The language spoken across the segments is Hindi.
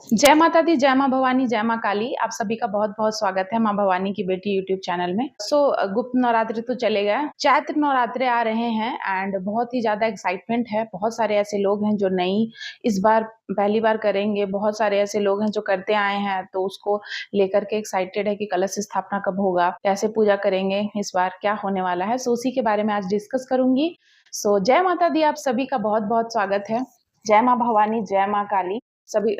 जय माता दी, जय माँ भवानी, जय माँ काली। आप सभी का बहुत-बहुत स्वागत है माँ भवानी की बेटी यूट्यूब चैनल में। गुप्त नवरात्रि तो चले गए, चैत्र नवरात्रे आ रहे हैं एंड बहुत ही ज़्यादा एक्साइटमेंट है। बहुत सारे ऐसे लोग हैं जो नई इस बार पहली बार करेंगे, बहुत सारे ऐसे लोग हैं जो करते आए हैं, तो उसको लेकर के एक्साइटेड है कि कलश स्थापना कब होगा, कैसे पूजा करेंगे, इस बार क्या होने वाला है। सो उसी के बारे में आज डिस्कस करूँगी। जय माता दी, आप सभी का बहुत-बहुत स्वागत है। जय माँ भवानी, जय माँ काली।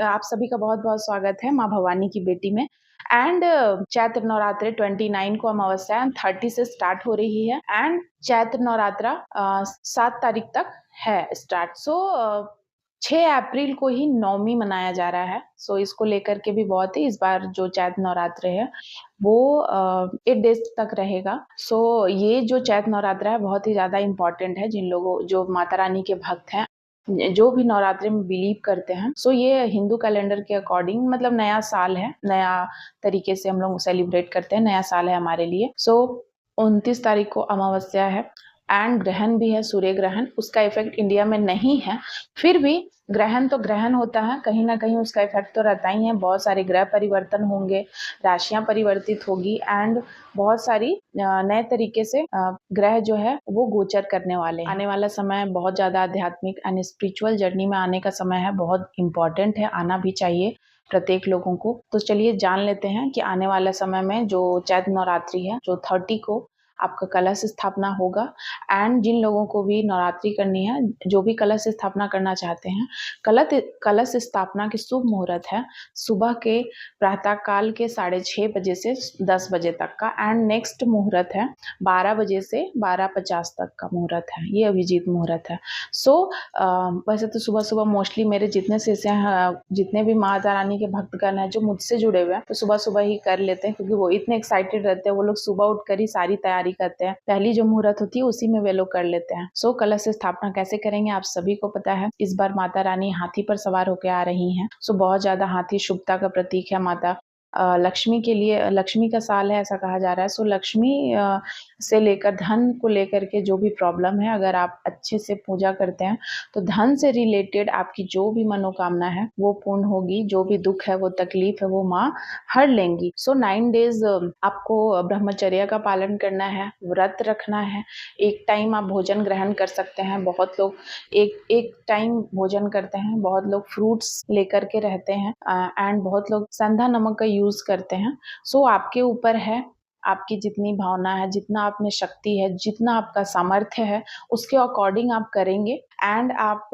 आप सभी का बहुत-बहुत स्वागत है माँ भवानी की बेटी में। एंड चैत्र नवरात्रे 29 को अमावस्या 30 से स्टार्ट हो रही है एंड चैत्र नवरात्रा 7 तारीख तक है स्टार्ट। 6 अप्रैल को ही नवमी मनाया जा रहा है। इसको लेकर के भी बहुत ही इस बार जो चैत्र नवरात्रे है वो 8 डेज तक रहेगा। ये जो चैत्र नवरात्रा है बहुत ही ज़्यादा इम्पोर्टेंट है जिन लोगों जो माता रानी के भक्त हैं, जो भी नवरात्रि में बिलीव करते हैं। ये हिंदू कैलेंडर के अकॉर्डिंग मतलब नया साल है, नया तरीके से हम लोग सेलिब्रेट करते हैं, नया साल है हमारे लिए। 29 तारीख को अमावस्या है एंड ग्रहण भी है, सूर्य ग्रहण। उसका इफेक्ट इंडिया में नहीं है, फिर भी ग्रहण तो ग्रहण होता है, कहीं ना कहीं उसका इफेक्ट तो रहता ही है। बहुत सारे ग्रह परिवर्तन होंगे, राशियां परिवर्तित होगी एंड बहुत सारी नए तरीके से ग्रह जो है वो गोचर करने वाले हैं। आने वाला समय बहुत ज़्यादा आध्यात्मिक एंड स्पिरिचुअल जर्नी में आने का समय है, बहुत इम्पॉर्टेंट है, आना भी चाहिए प्रत्येक लोगों को। तो चलिए जान लेते हैं कि आने वाले समय में जो चैत्र नवरात्रि है, जो 30 को आपका कलश स्थापना होगा एंड जिन लोगों को भी नवरात्रि करनी है, जो भी कलश स्थापना करना चाहते हैं, कलश स्थापना की शुभ मुहूर्त है सुबह के प्रातः काल के 6:30 बजे से 10 बजे तक का एंड नेक्स्ट मुहूर्त है 12 बजे से 12:50 तक का मुहूर्त है। ये अभिजीत मुहूर्त है। वैसे तो सुबह सुबह मोस्टली मेरे जितने शिष्य हैं, जितने भी माता रानी के भक्तगण हैं जो मुझसे जुड़े हुए हैं, तो सुबह सुबह ही कर लेते हैं क्योंकि वो इतने एक्साइटेड रहते हैं। वो लोग सुबह उठकर ही सारी तैयारी करते हैं, पहली जो मुहूर्त होती है उसी में वे लोग कर लेते हैं। कलश स्थापना कैसे करेंगे आप सभी को पता है। इस बार माता रानी हाथी पर सवार होकर आ रही हैं। बहुत ज्यादा हाथी शुभता का प्रतीक है। माता लक्ष्मी के लिए, लक्ष्मी का साल है ऐसा कहा जा रहा है। लक्ष्मी से लेकर धन को लेकर के जो भी प्रॉब्लम है, अगर आप अच्छे से पूजा करते हैं तो धन से रिलेटेड आपकी जो भी मनोकामना है वो पूर्ण होगी। जो भी दुख है, वो तकलीफ है, वो माँ हर लेंगी। 9 डेज आपको ब्रह्मचर्य का पालन करना है, व्रत रखना है। एक टाइम आप भोजन ग्रहण कर सकते हैं। बहुत लोग एक टाइम भोजन करते हैं, बहुत लोग फ्रूट्स लेकर के रहते हैं एंड बहुत लोग संधा नमक का यूज करते हैं। आपके ऊपर है, आपकी जितनी भावना है, जितना आप में शक्ति है, जितना आपका सामर्थ्य है, उसके अकॉर्डिंग आप करेंगे एंड आप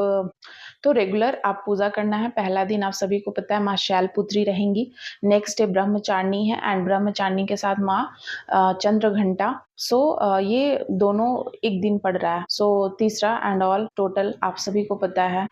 तो रेगुलर आप पूजा करना है। पहला दिन आप सभी को पता है माँ शैलपुत्री रहेंगी, नेक्स्ट डे ब्रह्मचारिणी है एंड ब्रह्मचारिणी के साथ माँ चंद्रघंटा। ये दोनों एक दिन पड़ रहा है। तीसरा एंड ऑल टोटल आप सभी को पता है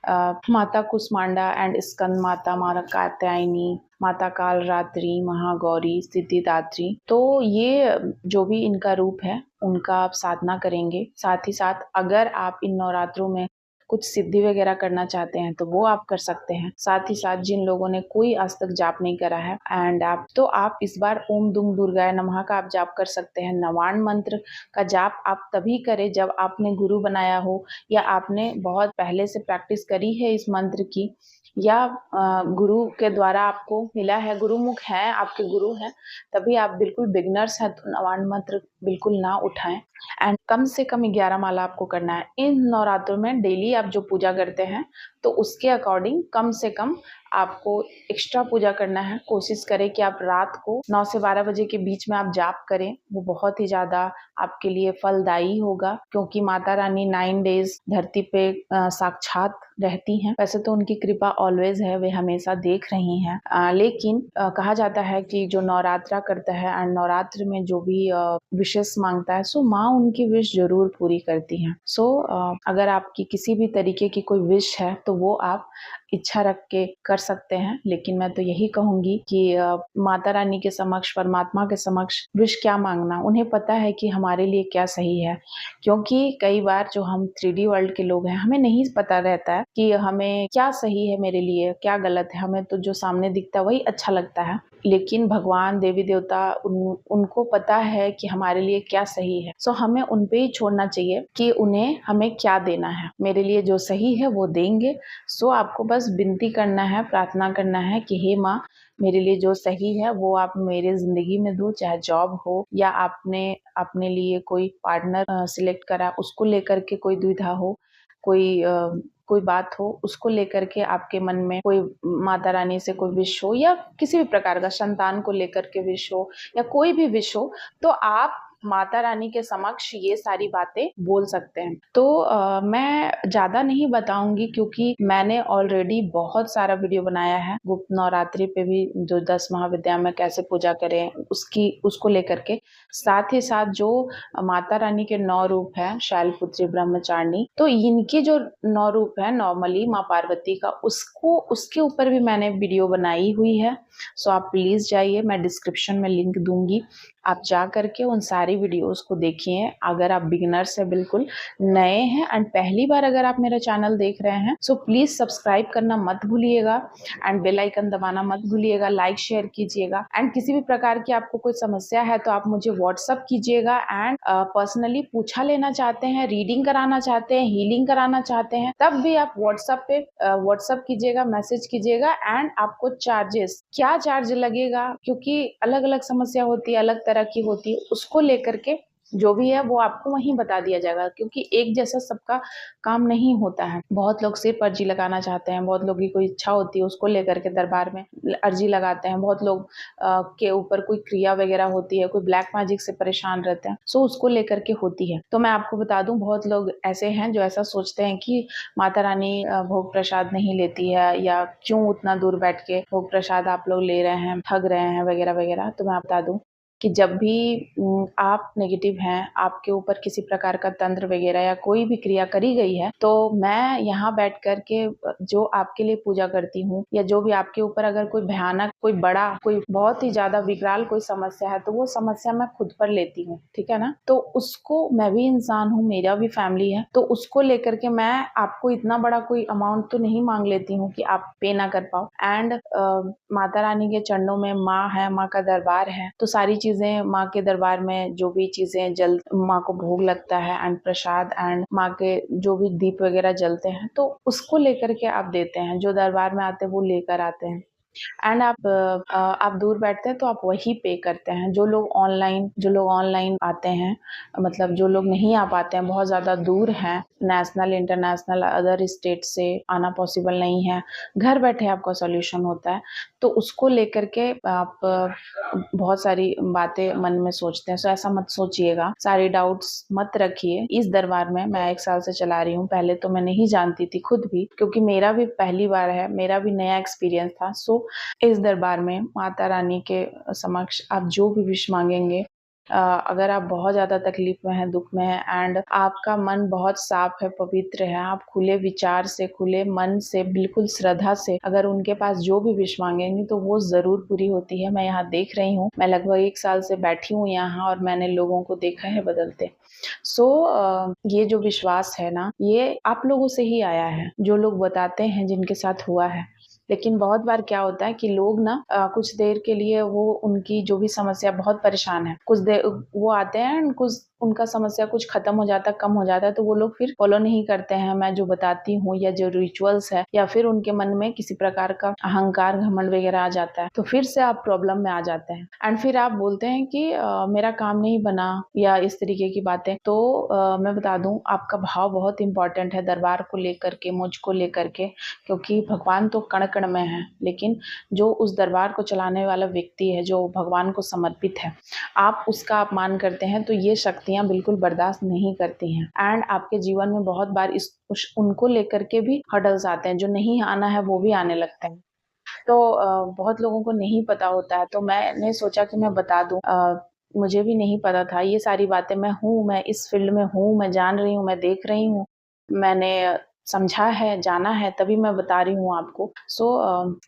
माता कुष्मांडा एंड स्कंद माता, माता कात्यायनी, माता काल रात्रि, महागौरी, सिद्धिदात्री। तो ये जो भी इनका रूप है उनका आप साधना करेंगे। साथ ही साथ अगर आप इन नवरात्रों में कुछ सिद्धि वगैरह करना चाहते हैं तो वो आप कर सकते हैं। साथ ही साथ जिन लोगों ने कोई आज तक जाप नहीं करा है एंड आप इस बार ओम दुम दुर्गाय नमः का आप जाप कर सकते हैं। नवाण मंत्र का जाप आप तभी करें जब आपने गुरु बनाया हो या आपने बहुत पहले से प्रैक्टिस करी है इस मंत्र की, या गुरु के द्वारा आपको मिला है, गुरुमुख है, आपके गुरु हैं, तभी आप बिल्कुल बिगनर्स हैं तो नवाण मंत्र बिल्कुल ना उठाएं। एंड कम से कम 11 माला आपको करना है। इन नवरात्रों में डेली आप जो पूजा करते हैं तो उसके अकॉर्डिंग कम से कम आपको एक्स्ट्रा पूजा करना है। कोशिश करें कि आप रात को 9 से 12 बजे के बीच में आप जाप करें, वो बहुत ही ज्यादा आपके लिए फलदायी होगा क्योंकि माता रानी 9 डेज धरती पे साक्षात रहती हैं। वैसे तो उनकी कृपा ऑलवेज है, वे हमेशा देख रही हैं, लेकिन कहा जाता है कि जो नवरात्रा करता है एंड नवरात्र में जो भी विशेष मांगता है माँ उनकी विश जरूर पूरी करती हैं। अगर आपकी किसी भी तरीके की कोई विश है तो वो आप इच्छा रख के कर सकते हैं, लेकिन मैं तो यही कहूंगी कि माता रानी के समक्ष, परमात्मा के समक्ष विश क्या मांगना, उन्हें पता है कि हमारे लिए क्या सही है। क्योंकि कई बार जो हम 3D वर्ल्ड के लोग हैं, हमें नहीं पता रहता है कि हमें क्या सही है, मेरे लिए क्या गलत है। हमें तो जो सामने दिखता है वही अच्छा लगता है, लेकिन भगवान देवी देवता उनको पता है कि हमारे लिए क्या सही है। सो हमें उन पे ही छोड़ना चाहिए कि उन्हें हमें क्या देना है। मेरे लिए जो सही है वो देंगे। सो आपको बस विनती करना है, प्रार्थना करना है कि हे माँ, मेरे लिए जो सही है वो आप मेरे जिंदगी में दो, चाहे जॉब हो या आपने अपने लिए कोई पार्टनर सिलेक्ट करा उसको लेकर के कोई दुविधा हो, कोई बात हो उसको लेकर के आपके मन में कोई माता रानी से कोई विश हो, या किसी भी प्रकार का संतान को लेकर के विश हो, या कोई भी विश हो, तो आप माता रानी के समक्ष ये सारी बातें बोल सकते हैं। तो मैं ज्यादा नहीं बताऊंगी क्योंकि मैंने ऑलरेडी बहुत सारा वीडियो बनाया है गुप्त नवरात्रि पे भी, जो 10 महाविद्या में कैसे पूजा करें उसको लेकर के। साथ ही साथ जो माता रानी के 9 रूप है, शैलपुत्री, ब्रह्मचारिणी, तो इनके जो 9 रूप है नॉर्मली माँ पार्वती का, उसके ऊपर भी मैंने वीडियो बनाई हुई है। सो आप प्लीज जाइए, मैं डिस्क्रिप्शन में लिंक दूंगी, आप जा करके उन सारी वीडियोस को देखिए। अगर आप बिगिनर्स है, बिल्कुल नए हैं एंड पहली बार अगर आप मेरा चैनल देख रहे हैं, सो प्लीज सब्सक्राइब करना मत भूलिएगा एंड बेल आइकन दबाना मत भूलिएगा, लाइक शेयर कीजिएगा। एंड किसी भी प्रकार की आपको कोई समस्या है तो आप मुझे व्हाट्सअप कीजिएगा। एंड पर्सनली पूछा लेना चाहते हैं, रीडिंग कराना चाहते हैं, हीलिंग कराना चाहते हैं, तब भी आप व्हाट्सअप पे व्हाट्सअप कीजिएगा, मैसेज कीजिएगा। एंड आपको चार्जेस क्या चार्ज लगेगा, क्योंकि अलग अलग समस्या होती है, अलग तरह की होती है, उसको लेकर के जो भी है वो आपको वहीं बता दिया जाएगा, क्योंकि एक जैसा सबका काम नहीं होता है। बहुत लोग सिर्फ अर्जी लगाना चाहते हैं, बहुत लोगों की कोई इच्छा होती है उसको लेकर के दरबार में अर्जी लगाते हैं, बहुत लोग के ऊपर कोई क्रिया वगैरह होती है, कोई ब्लैक मैजिक से परेशान रहते हैं, सो उसको लेकर के होती है। तो मैं आपको बता दूं, बहुत लोग ऐसे हैं जो ऐसा सोचते हैं कि माता रानी भोग प्रसाद नहीं लेती है, या क्यों उतना दूर बैठ के भोग प्रसाद आप लोग ले रहे हैं, ठग रहे हैं वगैरह वगैरह। तो मैं बता दूं कि जब भी आप नेगेटिव हैं, आपके ऊपर किसी प्रकार का तंत्र वगैरह या कोई भी क्रिया करी गई है, तो मैं यहाँ बैठ कर के जो आपके लिए पूजा करती हूँ, या जो भी आपके ऊपर अगर कोई भयानक, कोई बड़ा, कोई बहुत ही ज्यादा विकराल कोई समस्या है, तो वो समस्या मैं खुद पर लेती हूँ, ठीक है ना। तो उसको, मैं भी इंसान हूँ, मेरा भी फैमिली है, तो उसको लेकर के मैं आपको इतना बड़ा कोई अमाउंट तो नहीं मांग लेती हूँ कि आप पे ना कर पाओ। एंड माता रानी के चरणों में माँ है, माँ का दरबार है, तो सारी चीजें माँ के दरबार में, जो भी चीजें जल माँ को भोग लगता है एंड प्रसाद एंड माँ के जो भी दीप वगैरह जलते हैं, तो उसको लेकर के आप देते हैं, जो दरबार में आते हैं वो लेकर आते हैं। एंड आप दूर बैठते हैं तो आप वही पे करते हैं। जो लोग ऑनलाइन आते हैं, मतलब जो लोग नहीं आ पाते हैं, बहुत ज़्यादा दूर हैं, नेशनल इंटरनेशनल अदर स्टेट से आना पॉसिबल नहीं है, घर बैठे आपका सॉल्यूशन होता है, तो उसको लेकर के आप बहुत सारी बातें मन में सोचते हैं। सो ऐसा मत सोचिएगा, सारी डाउट्स मत रखिए। इस दरबार में मैं 1 साल से चला रही हूँ, पहले तो मैं नहीं जानती थी खुद भी, क्योंकि मेरा भी पहली बार है, मेरा भी नया एक्सपीरियंस था। सो इस दरबार में माता रानी के समक्ष आप जो भी विश मांगेंगे, अगर आप बहुत ज्यादा तकलीफ में हैं, दुख में हैं, एंड आपका मन बहुत साफ है, पवित्र है, आप खुले विचार से, खुले मन से, बिल्कुल श्रद्धा से अगर उनके पास जो भी विश मांगेंगे तो वो जरूर पूरी होती है। मैं यहाँ देख रही हूँ, मैं लगभग 1 साल से बैठी हूँ यहाँ, और मैंने लोगों को देखा है बदलते। सो ये जो विश्वास है ना, ये आप लोगों से ही आया है, जो लोग बताते हैं जिनके साथ हुआ है। लेकिन बहुत बार क्या होता है कि लोग ना कुछ देर के लिए, वो उनकी जो भी समस्या, बहुत परेशान है, कुछ देर वो आते हैं एंड कुछ उनका समस्या कुछ खत्म हो जाता है, कम हो जाता है, तो वो लोग फिर फॉलो नहीं करते हैं मैं जो बताती हूँ, या जो रिचुअल्स है, या फिर उनके मन में किसी प्रकार का अहंकार, घमंड वगैरह आ जाता है, तो फिर से आप प्रॉब्लम में आ जाते हैं एंड फिर आप बोलते हैं कि मेरा काम नहीं बना, या इस तरीके की बातें। तो मैं बता दूं, आपका भाव बहुत इंपॉर्टेंट है दरबार को लेकर के, मुझको लेकर के, क्योंकि भगवान तो कण कण में है, लेकिन जो उस दरबार को चलाने वाला व्यक्ति है, जो भगवान को समर्पित है, आप उसका अपमान करते हैं, तो ये शक्तियां बिल्कुल बर्दाश्त नहीं करती हैं। एंड आपके जीवन में बहुत बार उनको लेकर के भी हर्डल्स आते हैं, जो नहीं आना है वो भी आने लगते हैं। तो बहुत लोगों को नहीं पता होता है, तो मैंने सोचा कि मैं बता दूं। मुझे भी नहीं पता था ये सारी बातें। मैं इस फील्ड में हूँ, मैं जान रही हूँ, मैं देख रही हूँ, मैंने समझा है, जाना है, तभी मैं बता रही हूँ आपको। सो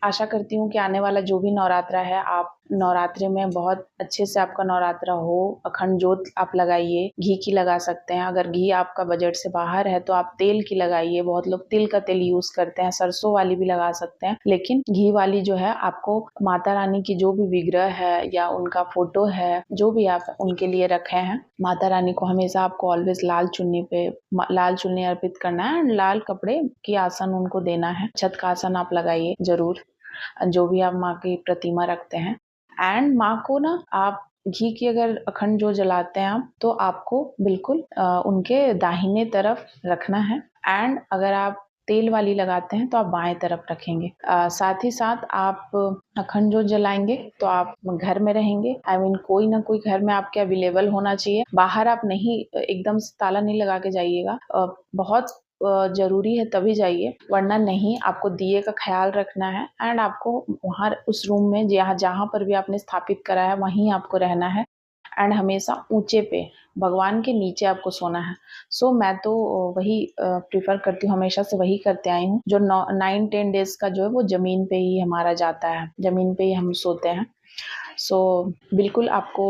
आशा करती हूँ कि आने वाला जो भी नवरात्रा है, आप नवरात्रि में बहुत अच्छे से आपका नवरात्रा हो। अखंड जोत आप लगाइए, घी की लगा सकते हैं। अगर घी आपका बजट से बाहर है तो आप तेल की लगाइए। बहुत लोग तिल का तेल यूज करते हैं, सरसों वाली भी लगा सकते हैं, लेकिन घी वाली जो है आपको माता रानी की जो भी विग्रह है या उनका फोटो है, जो भी आप उनके लिए रखे हैं, माता रानी को हमेशा आपको ऑलवेज लाल चुन्नी अर्पित करना है एंड लाल कपड़े की आसन उनको देना है। छत का आसन आप लगाइए जरूर, जो भी आप माँ की प्रतिमा रखते हैं। एंड माँ को ना आप घी की अगर अखंड जो जलाते हैं आप, तो आपको बिल्कुल उनके दाहिने तरफ रखना है। एंड अगर आप तेल वाली लगाते हैं तो आप बाएं तरफ रखेंगे। साथ ही साथ आप अखंड जोत जलाएंगे तो आप घर में रहेंगे, कोई ना कोई घर में आपके अवेलेबल होना चाहिए। बाहर आप नहीं एकदम से ताला नहीं लगा के जाइएगा, बहुत जरूरी है तभी जाइए, वरना नहीं। आपको दिए का ख्याल रखना है एंड आपको वहाँ उस रूम में जहाँ पर भी आपने स्थापित करा है वहीं आपको रहना है। एंड हमेशा ऊंचे पे, भगवान के नीचे आपको सोना है। सो मैं तो वही प्रिफर करती हूँ, हमेशा से वही करते आई हूँ। जो 9-10 डेज का जो है वो जमीन पे ही हमारा जाता है, जमीन पे ही हम सोते हैं। सो बिल्कुल आपको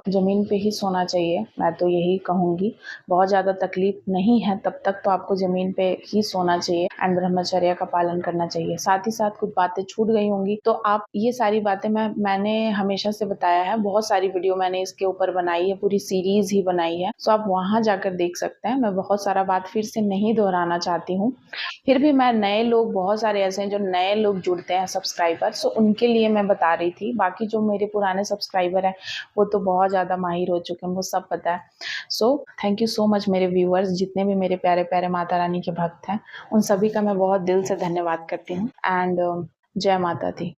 ज़मीन पे ही सोना चाहिए, मैं तो यही कहूँगी। बहुत ज़्यादा तकलीफ नहीं है तब तक तो आपको ज़मीन पे ही सोना चाहिए एंड ब्रह्मचर्य का पालन करना चाहिए। साथ ही साथ कुछ बातें छूट गई होंगी तो आप ये सारी बातें मैंने हमेशा से बताया है, बहुत सारी वीडियो मैंने इसके ऊपर बनाई है, पूरी सीरीज ही बनाई है। सो आप वहाँ जाकर देख सकते हैं। मैं बहुत सारा बात फिर से नहीं दोहराना चाहती हूँ। फिर भी मैं नए लोग, बहुत सारे ऐसे हैं जो नए लोग जुड़ते हैं सब्सक्राइबर, सो उनके लिए मैं बता रही थी। बाकी जो मेरे पुराने सब्सक्राइबर हैं वो तो बहुत ज़्यादा माहिर हो चुके हैं, उनको सब पता है। So thank you so much मेरे व्यूअर्स, जितने भी मेरे प्यारे प्यारे माता रानी के भक्त हैं, उन सभी का मैं बहुत दिल से धन्यवाद करती हूँ। एंड जय माता दी।